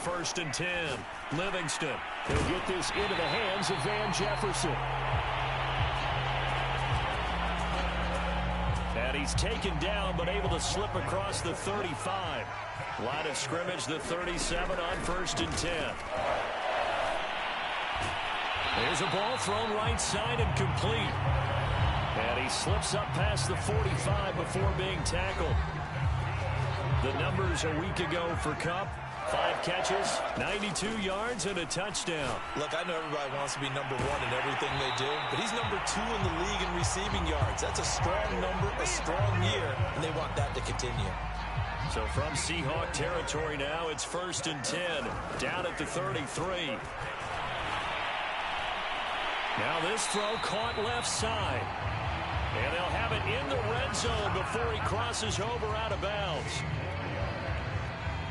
first and 10. Livingston. He'll get this into the hands of Van Jefferson. And he's taken down, but able to slip across the 35. Line of scrimmage, the 37 on first and 10. There's a ball thrown right side and complete. And he slips up past the 45 before being tackled. The numbers a week ago for Kupp. 5 catches, 92 yards, and a touchdown. Look, I know everybody wants to be number 1 in everything they do, but he's number 2 in the league in receiving yards. That's a strong number, a strong year, and they want that to continue. So from Seahawk territory now, it's first and 10, down at the 33. Now this throw caught left side. And they'll have it in the red zone before he crosses over out of bounds.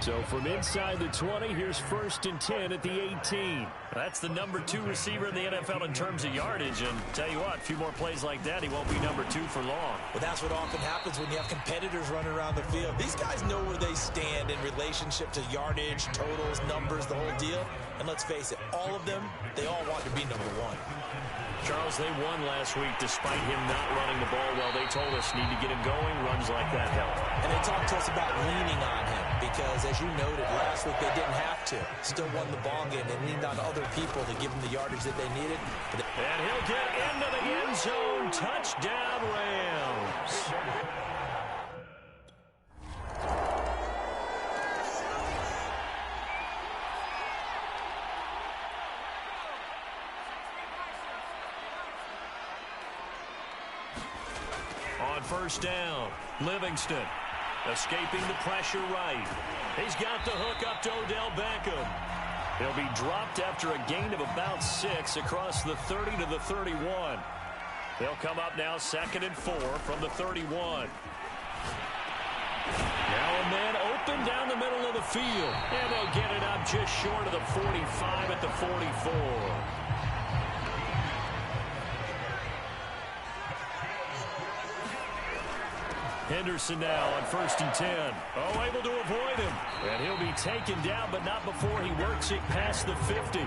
So from inside the 20, here's first and 10 at the 18. That's the number 2 receiver in the NFL in terms of yardage. And tell you what, a few more plays like that, he won't be number 2 for long. Well, that's what often happens when you have competitors running around the field. These guys know where they stand in relationship to yardage, totals, numbers, the whole deal. And let's face it, all of them, they all want to be number 1. Charles, they won last week despite him not running the ball well. They told us need to get him going. Runs like that help. And they talked to us about leaning on him because, as you noted, last week they didn't have to. Still won the ball game. They leaned on other people to give them the yardage that they needed. And he'll get into the end zone. Touchdown, Rams. On first down, Livingston escaping the pressure right. He's got the hook up to Odell Beckham. He'll be dropped after a gain of about 6 across the 30 to the 31. They'll come up now 2nd and 4 from the 31. Now a man open down the middle of the field. And they'll get it up just short of the 45 at the 44. Henderson now on first and 10. Oh, able to avoid him. And he'll be taken down, but not before he works it past the 50.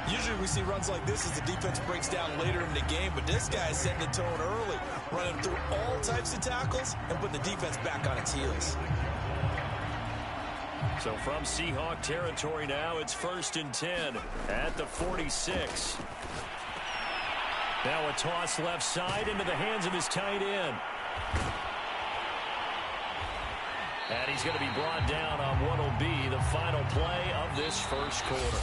Usually we see runs like this as the defense breaks down later in the game, but this guy is setting the tone early, running through all types of tackles and putting the defense back on its heels. So from Seahawk territory now, it's first and 10 at the 46. Now a toss left side into the hands of his tight end. And he's going to be brought down on what will be the final play of this first quarter.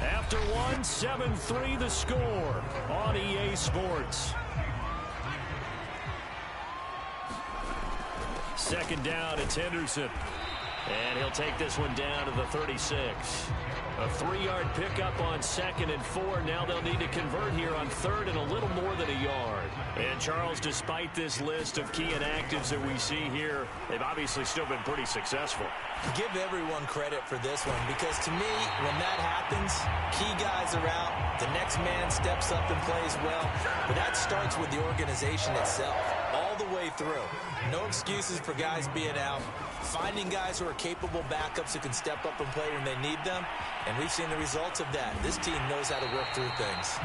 After 1, 7-3 the score on EA Sports. Second down, it's Henderson. And he'll take this one down to the 36. A 3-yard pickup on 2nd and 4. Now they'll need to convert here on 3rd and a little more than a yard. And Charles, despite this list of key inactives that we see here, they've obviously still been pretty successful. Give everyone credit for this one because to me, when that happens, key guys are out, the next man steps up and plays well. But that starts with the organization itself, all the way through. No excuses for guys being out. Finding guys who are capable backups who can step up and play when they need them. And we've seen the results of that. This team knows how to work through things.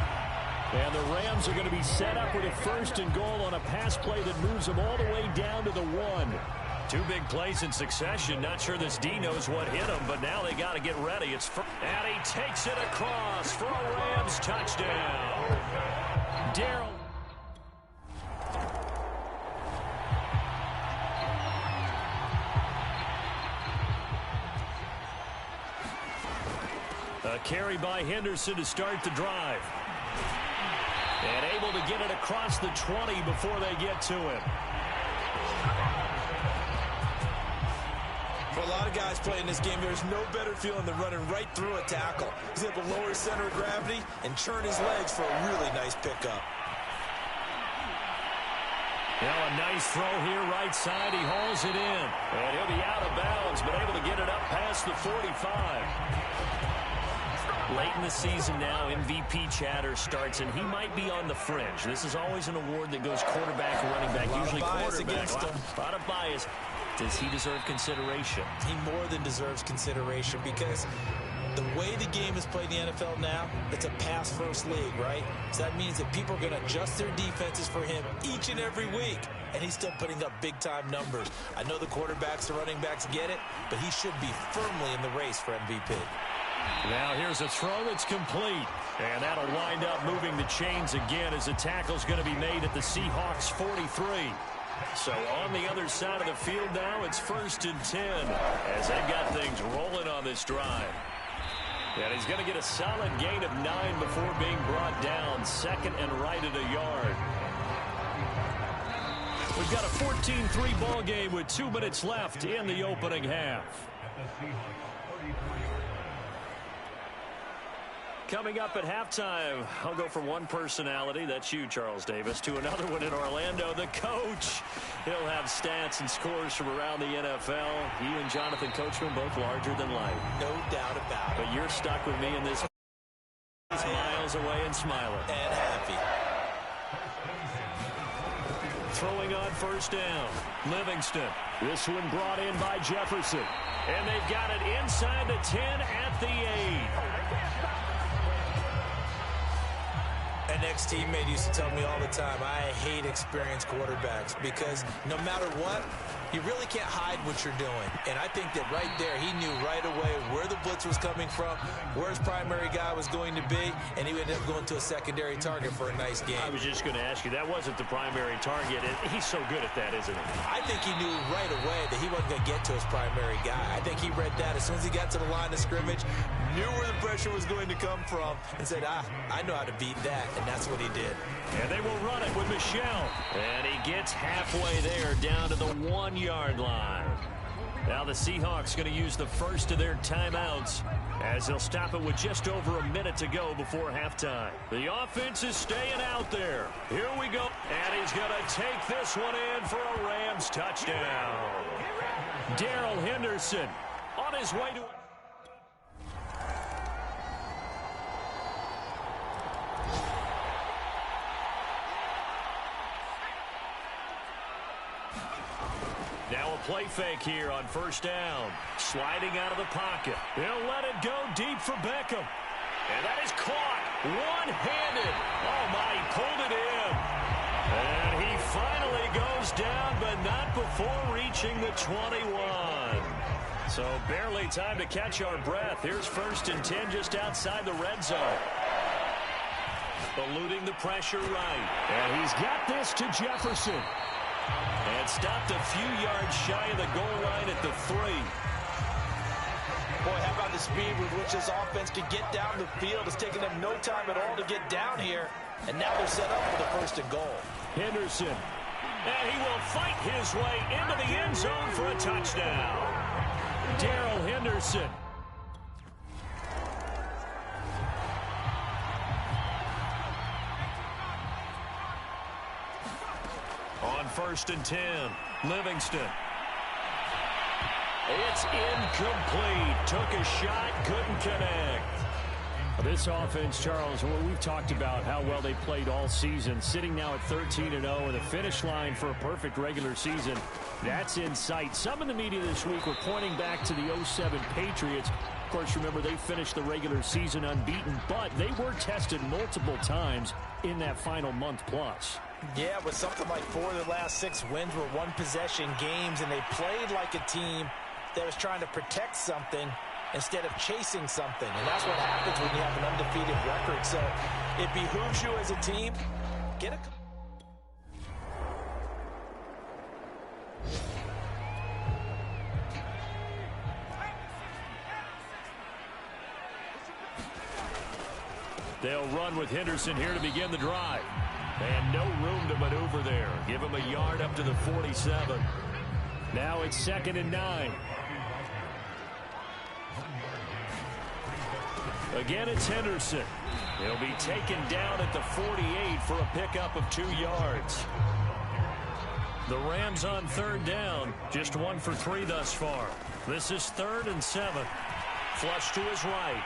And the Rams are going to be set up with a 1st and goal on a pass play that moves them all the way down to the 1. 2 big plays in succession. Not sure this D knows what hit him, but now they got to get ready. And he takes it across for a Rams touchdown. Darrell. A carry by Henderson to start the drive. And able to get it across the 20 before they get to him. For a lot of guys playing this game, there's no better feeling than running right through a tackle. He's able to lower his center of gravity and churn his legs for a really nice pickup. Now a nice throw here right side. He hauls it in. And he'll be out of bounds, but able to get it up past the 45. Late in the season now, MVP chatter starts, and he might be on the fringe. This is always an award that goes quarterback, running back, usually quarterback. A lot of bias. Does he deserve consideration? He more than deserves consideration because the way the game is played in the NFL now, it's a pass-first league, right? So that means that people are going to adjust their defenses for him each and every week, and he's still putting up big-time numbers. I know the quarterbacks, the running backs get it, but he should be firmly in the race for MVP. Now here's a throw that's complete, and that'll wind up moving the chains again as the tackle's going to be made at the Seahawks 43. So on the other side of the field now, it's 1st and 10 as they've got things rolling on this drive. And he's going to get a solid gain of 9 before being brought down, 2nd and right at a yard. We've got a 14-3 ball game with 2 minutes left in the opening half. Coming up at halftime, I'll go from one personality, that's you, Charles Davis, to another one in Orlando, the coach. He'll have stats and scores from around the NFL. He and Jonathan Coachman both larger than life. No doubt about it. But you're stuck with me in this. He's miles away and smiling. And happy. Throwing on 1st down. Livingston. This one brought in by Jefferson. And they've got it inside the 10 at the 8. An ex-teammate used to tell me all the time, I hate experienced quarterbacks because no matter what, you really can't hide what you're doing. And I think that right there, he knew right away where the blitz was coming from, where his primary guy was going to be, and he ended up going to a secondary target for a nice game. I was just going to ask you, that wasn't the primary target. He's so good at that, isn't he? I think he knew right away that he wasn't going to get to his primary guy. I think he read that as soon as he got to the line of scrimmage, knew where the pressure was going to come from, and said, I know how to beat that, and that's what he did. And they will run it with Michel. And he gets halfway there down to the 1-yard line. Now the Seahawks going to use the first of their timeouts as they'll stop it with just over a minute to go before halftime. The offense is staying out there. Here we go. And he's going to take this one in for a Rams touchdown. Darrell Henderson on his way to... Now a play fake here on 1st down. Sliding out of the pocket. He'll let it go deep for Beckham. And that is caught one-handed. Oh, my, he pulled it in. And he finally goes down, but not before reaching the 21. So barely time to catch our breath. Here's 1st and 10 just outside the red zone. Eluding the pressure right. And he's got this to Jefferson. And stopped a few yards shy of the goal line at the 3. Boy, how about the speed with which this offense could get down the field? It's taken them no time at all to get down here. And now they're set up for the 1st and goal. Henderson. And he will fight his way into the end zone for a touchdown. Darrell Henderson. On 1st and 10, Livingston. It's incomplete. Took a shot, couldn't connect. This offense, Charles, we've talked about how well they played all season. Sitting now at 13-0 with a finish line for a perfect regular season. That's in sight. Some in the media this week were pointing back to the 07 Patriots. Of course, remember, they finished the regular season unbeaten, but they were tested multiple times in that final month plus. Yeah, but something like 4 of the last 6 wins were one-possession games, and they played like a team that was trying to protect something instead of chasing something. And that's what happens when you have an undefeated record. So it behooves you as a team, get a... They'll run with Henderson here to begin the drive. And no room to maneuver there. Give him a yard up to the 47. Now it's 2nd and 9. Again, it's Henderson. He'll be taken down at the 48 for a pickup of 2 yards. The Rams on 3rd down. Just 1 for 3 thus far. This is 3rd and 7. Flush to his right.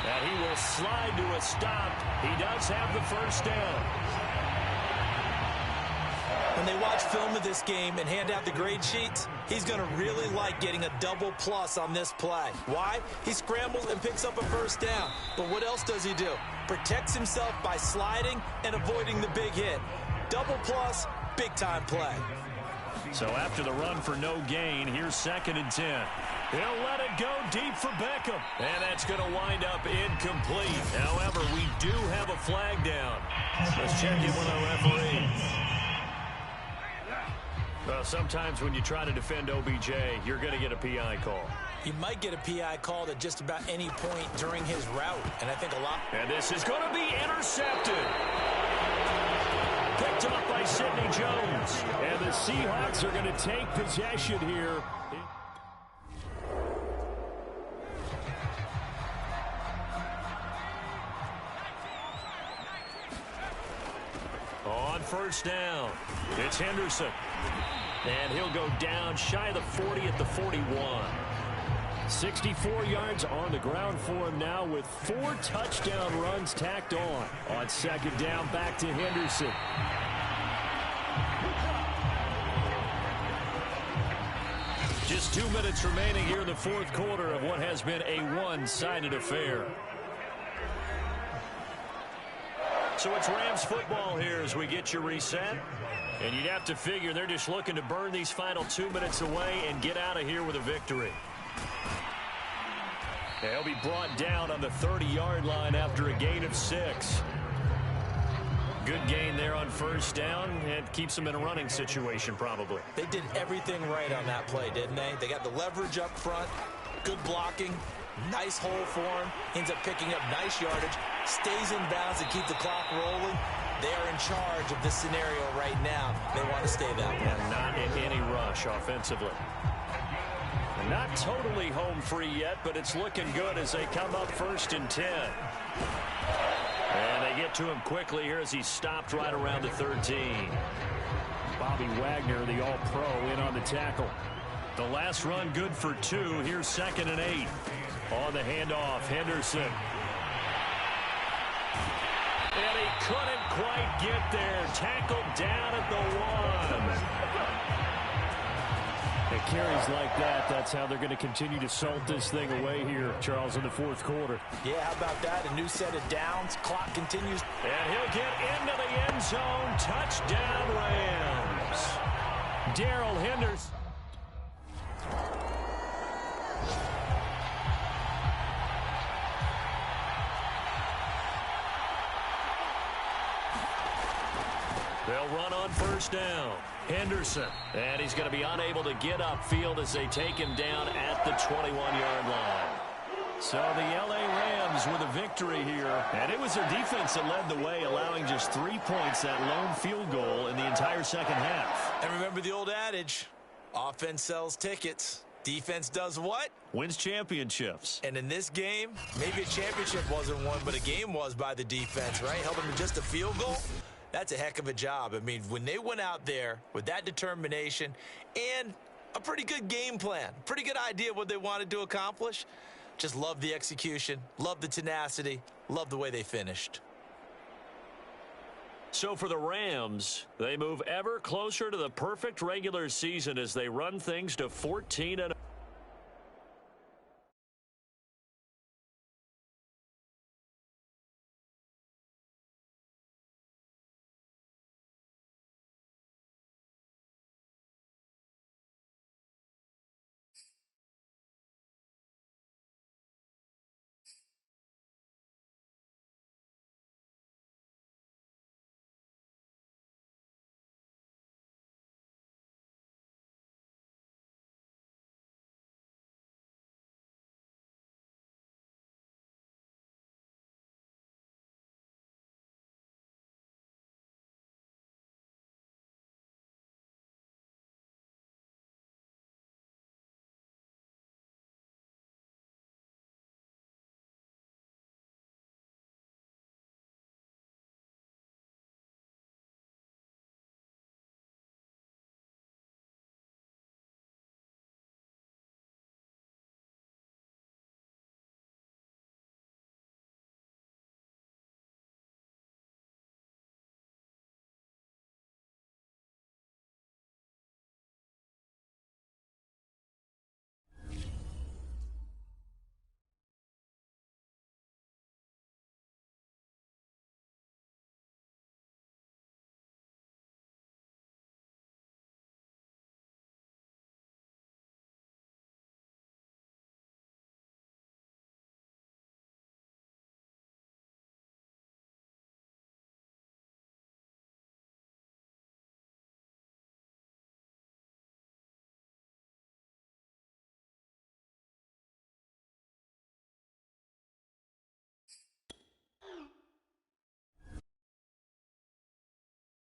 And he will slide to a stop. He does have the 1st down. When they watch film of this game and hand out the grade sheets, he's going to really like getting a double plus on this play. Why? He scrambles and picks up a first down. But what else does he do? Protects himself by sliding and avoiding the big hit. Double plus, big-time play. So after the run for no gain, here's 2nd and 10. He'll let it go deep for Beckham. And that's going to wind up incomplete. However, we do have a flag down. Let's check in with our referee. Well, sometimes when you try to defend OBJ, you're going to get a PI call. He might get a PI call at just about any point during his route. And I think a lot. And this is going to be intercepted. Picked up by Sidney Jones. And the Seahawks are going to take possession here. On first down, it's Henderson. And he'll go down shy of the 40 at the 41. 64 yards on the ground for him now with 4 touchdown runs tacked on. On 2nd down, back to Henderson. Just 2 minutes remaining here in the 4th quarter of what has been a one-sided affair. So it's Rams football here as we get you reset. And you'd have to figure they're just looking to burn these final 2 minutes away and get out of here with a victory. They'll be brought down on the 30-yard line after a gain of 6. Good gain there on first down. It keeps them in a running situation probably. They did everything right on that play, didn't they? They got the leverage up front, good blocking, nice hole for him, ends up picking up nice yardage, stays in bounds and keep the clock rolling. They are in charge of this scenario right now. They want to stay that way. And not in any rush offensively. And not totally home free yet, but it's looking good as they come up 1st and 10. And they get to him quickly here as he's stopped right around the 13. Bobby Wagner, the all-pro, in on the tackle. The last run good for 2. Here's 2nd and 8. On the handoff, Henderson. And he couldn't quite get there. Tackled down at the 1. It carries like that. That's how they're going to continue to salt this thing away here, Charles, in the 4th quarter. Yeah, how about that? A new set of downs. Clock continues. And he'll get into the end zone. Touchdown, Rams. Darrell Henderson. They'll run on first down. Henderson. And he's going to be unable to get upfield as they take him down at the 21-yard line. So the L.A. Rams with a victory here. And it was their defense that led the way, allowing just 3 points, that lone field goal in the entire second half. And remember the old adage, offense sells tickets. Defense does what? Wins championships. And in this game, maybe a championship wasn't won, but a game was by the defense, right? Held them to just a field goal. That's a heck of a job. I mean, when they went out there with that determination and a pretty good game plan, pretty good idea what they wanted to accomplish, just love the execution, love the tenacity, love the way they finished. So for the Rams, they move ever closer to the perfect regular season as they run things to 14-0.